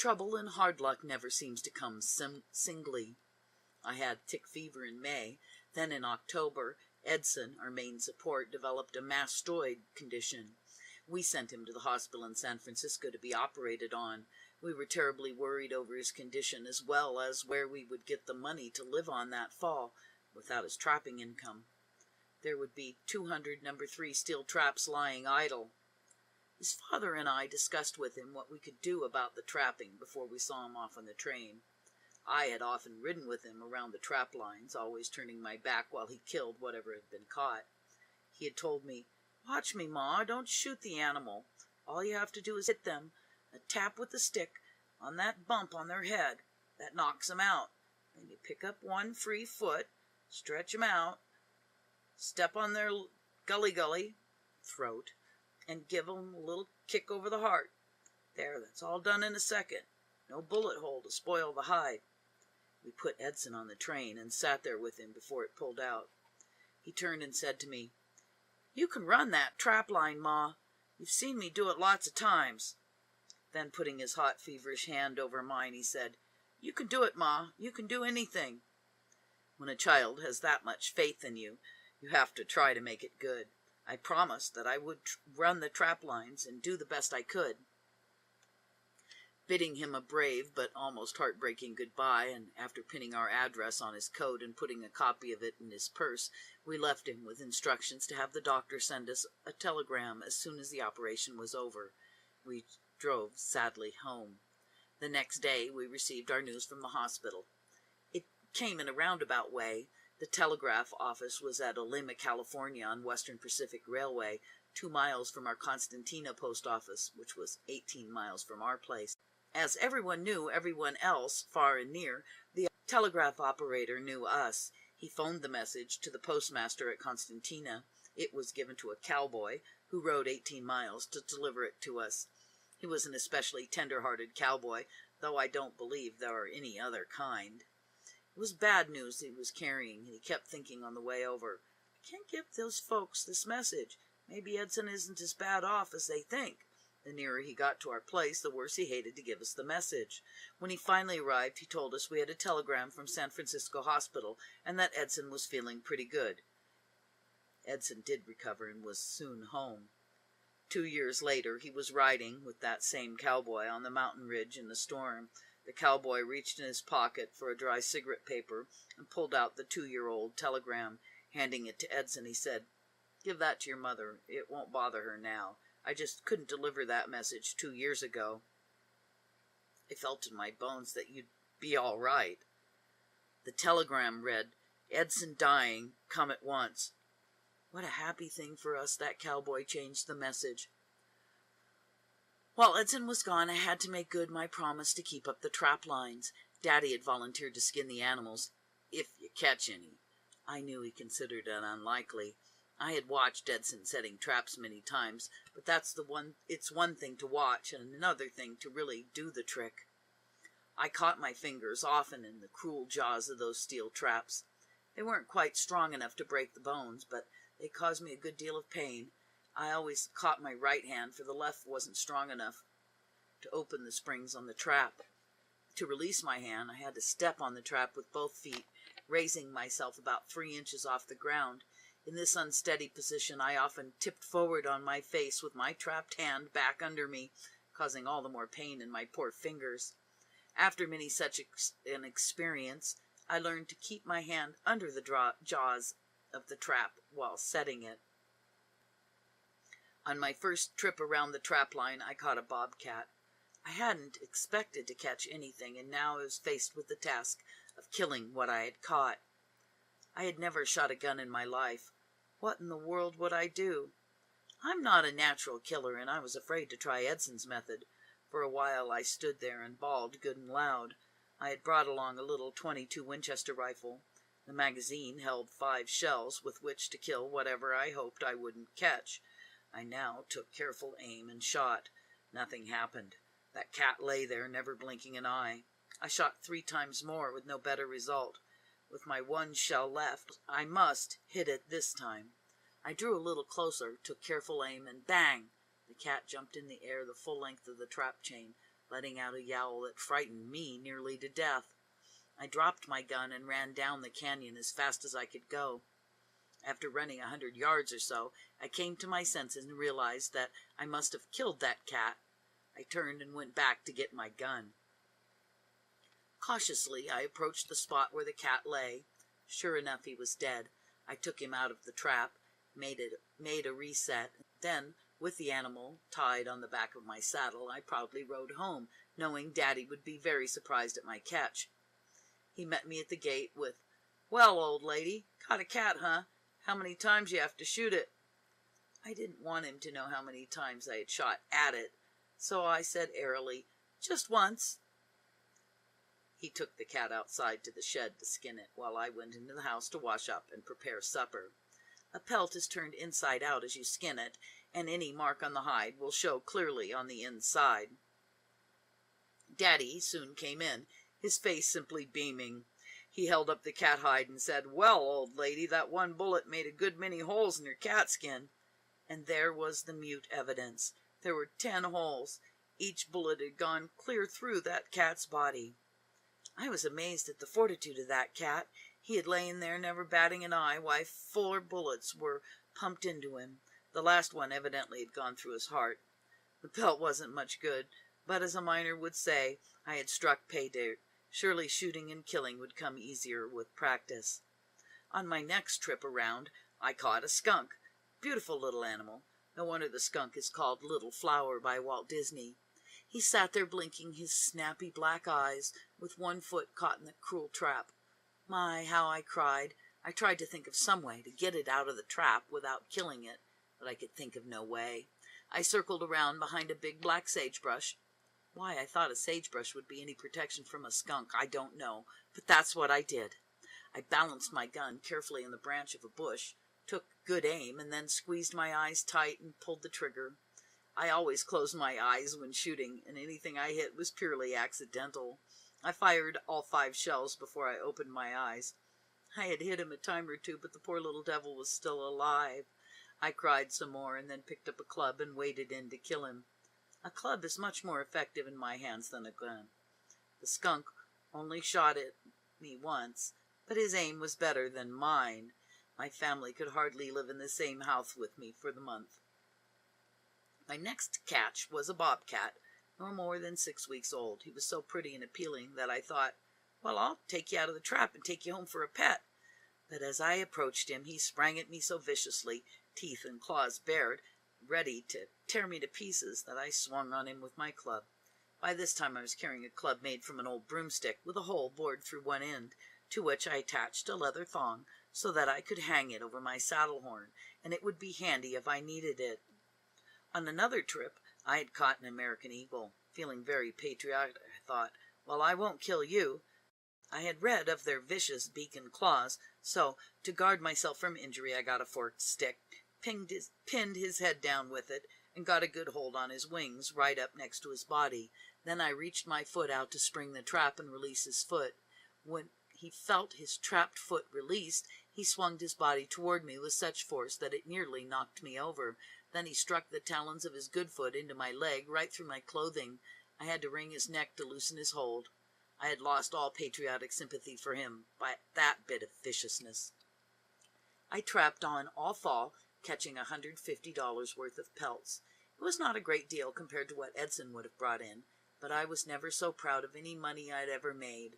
Trouble and hard luck never seems to come singly. I had tick fever in May. Then in October, Edson, our main support, developed a mastoid condition. We sent him to the hospital in San Francisco to be operated on. We were terribly worried over his condition, as well as where we would get the money to live on that fall without his trapping income. There would be 200 No. 3 steel traps lying idle. His father and I discussed with him what we could do about the trapping before we saw him off on the train. I had often ridden with him around the trap lines, always turning my back while he killed whatever had been caught. He had told me, "Watch me, Ma, don't shoot the animal. All you have to do is hit them, a tap with the stick, on that bump on their head. That knocks them out. Then you pick up one free foot, stretch them out, step on their gully throat, and give them a little kick over the heart. There, that's all done in a second. No bullet hole to spoil the hide." We put Edson on the train and sat there with him before it pulled out. He turned and said to me, "You can run that trap line, Ma. You've seen me do it lots of times." Then, putting his hot, feverish hand over mine, he said, "You can do it, Ma. You can do anything." When a child has that much faith in you, you have to try to make it good. I promised that I would run the trap lines and do the best I could. Bidding him a brave but almost heartbreaking goodbye, and after pinning our address on his coat and putting a copy of it in his purse, we left him with instructions to have the doctor send us a telegram as soon as the operation was over. We drove sadly home. The next day we received our news from the hospital. It came in a roundabout way. The telegraph office was at Olema, California, on Western Pacific Railway, 2 miles from our Constantina post office, which was 18 miles from our place. As everyone knew everyone else, far and near, the telegraph operator knew us. He phoned the message to the postmaster at Constantina. It was given to a cowboy, who rode 18 miles to deliver it to us. He was an especially tender-hearted cowboy, though I don't believe there are any other kind. It was bad news he was carrying, and he kept thinking on the way over, "I can't give those folks this message. Maybe Edson isn't as bad off as they think." The nearer he got to our place, the worse he hated to give us the message. When he finally arrived, he told us we had a telegram from San Francisco Hospital, and that Edson was feeling pretty good. Edson did recover and was soon home. 2 years later, he was riding with that same cowboy on the mountain ridge in the storm. The cowboy reached in his pocket for a dry cigarette paper and pulled out the 2-year-old telegram. Handing it to Edson, he said, "Give that to your mother. It won't bother her now. I just couldn't deliver that message 2 years ago. I felt in my bones that you'd be all right." The telegram read, "Edson dying. Come at once." What a happy thing for us that cowboy changed the message. While Edson was gone, I had to make good my promise to keep up the trap lines. Daddy had volunteered to skin the animals, if you catch any. I knew he considered it unlikely. I had watched Edson setting traps many times, but it's one thing to watch and another thing to really do the trick. I caught my fingers often in the cruel jaws of those steel traps. They weren't quite strong enough to break the bones, but they caused me a good deal of pain. I always caught my right hand, for the left wasn't strong enough to open the springs on the trap. To release my hand, I had to step on the trap with both feet, raising myself about 3 inches off the ground. In this unsteady position, I often tipped forward on my face with my trapped hand back under me, causing all the more pain in my poor fingers. After many such an experience, I learned to keep my hand under the jaws of the trap while setting it. On my first trip around the trap line, I caught a bobcat. I hadn't expected to catch anything, and now I was faced with the task of killing what I had caught. I had never shot a gun in my life. What in the world would I do? I'm not a natural killer, and I was afraid to try Edson's method. For a while I stood there and bawled good and loud. I had brought along a little .22 Winchester rifle. The magazine held 5 shells with which to kill whatever I hoped I wouldn't catch. I now took careful aim and shot. Nothing happened. That cat lay there, never blinking an eye. I shot 3 times more with no better result. With my 1 shell left, I must hit it this time. I drew a little closer, took careful aim, and bang! The cat jumped in the air the full length of the trap chain. letting out a yowl that frightened me nearly to death. I dropped my gun and ran down the canyon as fast as I could go. After running 100 yards or so, I came to my senses and realized that I must have killed that cat. I turned and went back to get my gun. Cautiously, I approached the spot where the cat lay. Sure enough, he was dead. I took him out of the trap, made a reset. Then, with the animal tied on the back of my saddle, I proudly rode home, knowing Daddy would be very surprised at my catch. He met me at the gate with, "Well, old lady, caught a cat, huh? How many times you have to shoot it?" I didn't want him to know how many times I had shot at it, so I said airily, "Just once." He took the cat outside to the shed to skin it, while I went into the house to wash up and prepare supper. A pelt is turned inside out as you skin it, and any mark on the hide will show clearly on the inside. Daddy soon came in, his face simply beaming. He held up the cat hide and said, "Well, old lady, that one bullet made a good many holes in your cat skin." And there was the mute evidence. There were 10 holes. Each bullet had gone clear through that cat's body. I was amazed at the fortitude of that cat. He had lain there, never batting an eye, while 4 bullets were pumped into him. The last one evidently had gone through his heart. The pelt wasn't much good, but as a miner would say, I had struck pay dirt. Surely shooting and killing would come easier with practice. On my next trip around, I caught a skunk. Beautiful little animal. No wonder the skunk is called Little Flower by Walt Disney. He sat there blinking his snappy black eyes, with one foot caught in the cruel trap. My, how I cried. I tried to think of some way to get it out of the trap without killing it, but I could think of no way. I circled around behind a big black sagebrush. Why I thought a sagebrush would be any protection from a skunk, I don't know, but that's what I did. I balanced my gun carefully in the branch of a bush, took good aim, and then squeezed my eyes tight and pulled the trigger. I always closed my eyes when shooting, and anything I hit was purely accidental. I fired all 5 shells before I opened my eyes. I had hit him a time or two, but the poor little devil was still alive. I cried some more, and then picked up a club and waded in to kill him. A club is much more effective in my hands than a gun. The skunk only shot at me once, but his aim was better than mine. My family could hardly live in the same house with me for the month. My next catch was a bobcat, no more than 6 weeks old. He was so pretty and appealing that I thought, well, I'll take you out of the trap and take you home for a pet. But as I approached him, he sprang at me so viciously, teeth and claws bared, ready to tear me to pieces, that I swung on him with my club. By this time I was carrying a club made from an old broomstick with a hole bored through one end, to which I attached a leather thong so that I could hang it over my saddle horn, and it would be handy if I needed it. On another trip, I had caught an American eagle. Feeling very patriotic, I thought, well, I won't kill you. I had read of their vicious beak and claws, so, to guard myself from injury, I got a forked stick, pinned his head down with it, and got a good hold on his wings, right up next to his body. Then I reached my foot out to spring the trap and release his foot. When he felt his trapped foot released, he swung his body toward me with such force that it nearly knocked me over. Then he struck the talons of his good foot into my leg, right through my clothing. I had to wring his neck to loosen his hold. I had lost all patriotic sympathy for him by that bit of viciousness. I trapped on all fall, catching $150 worth of pelts. It was not a great deal compared to what Edson would have brought in, but I was never so proud of any money I'd ever made.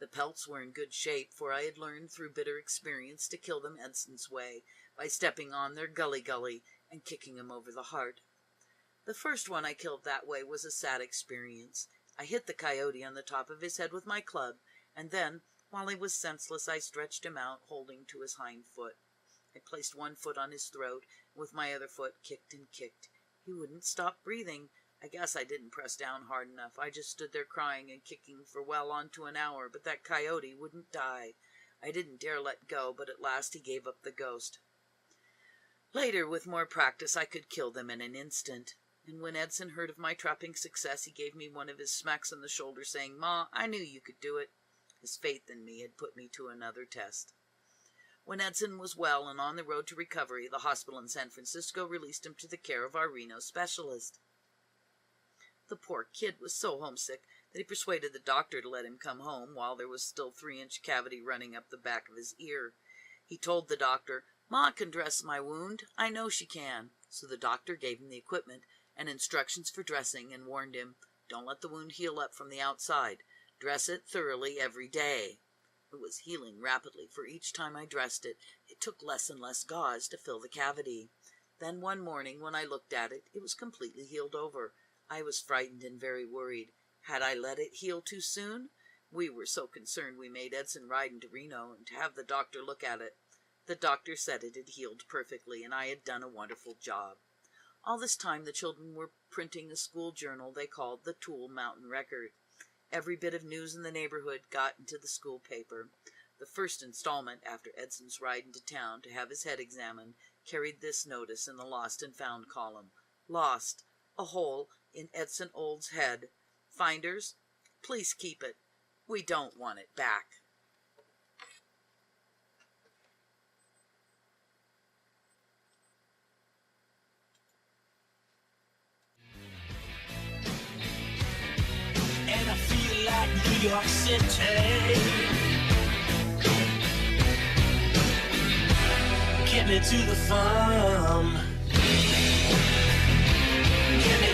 The pelts were in good shape, for I had learned through bitter experience to kill them Edson's way, by stepping on their gully and kicking him over the heart. The first one I killed that way was a sad experience. I hit the coyote on the top of his head with my club, and then, while he was senseless, I stretched him out, holding to his hind foot. I placed one foot on his throat, and with my other foot kicked and kicked. He wouldn't stop breathing. I guess I didn't press down hard enough. I just stood there crying and kicking for well on to an hour, but that coyote wouldn't die. I didn't dare let go, but at last he gave up the ghost. Later, with more practice, I could kill them in an instant. And when Edson heard of my trapping success, he gave me one of his smacks on the shoulder, saying, "Ma, I knew you could do it." His faith in me had put me to another test. When Edson was well and on the road to recovery, the hospital in San Francisco released him to the care of our Reno specialist. The poor kid was so homesick that he persuaded the doctor to let him come home while there was still 3-inch cavity running up the back of his ear. He told the doctor, "Ma can dress my wound. I know she can." So the doctor gave him the equipment and instructions for dressing and warned him, "Don't let the wound heal up from the outside. Dress it thoroughly every day." It was healing rapidly, for each time I dressed it, it took less and less gauze to fill the cavity. Then one morning, when I looked at it, it was completely healed over. I was frightened and very worried. Had I let it heal too soon? We were so concerned we made Edson ride into Reno and to have the doctor look at it. The doctor said it had healed perfectly, and I had done a wonderful job. All this time the children were printing a school journal they called the Tool Mountain Record. Every bit of news in the neighborhood got into the school paper. The first installment, after Edson's ride into town to have his head examined, carried this notice in the Lost and Found column: "Lost, a hole in Edson Old's head. Finders, please keep it. We don't want it back." And I feel like New York City. Get me to the farm. Get me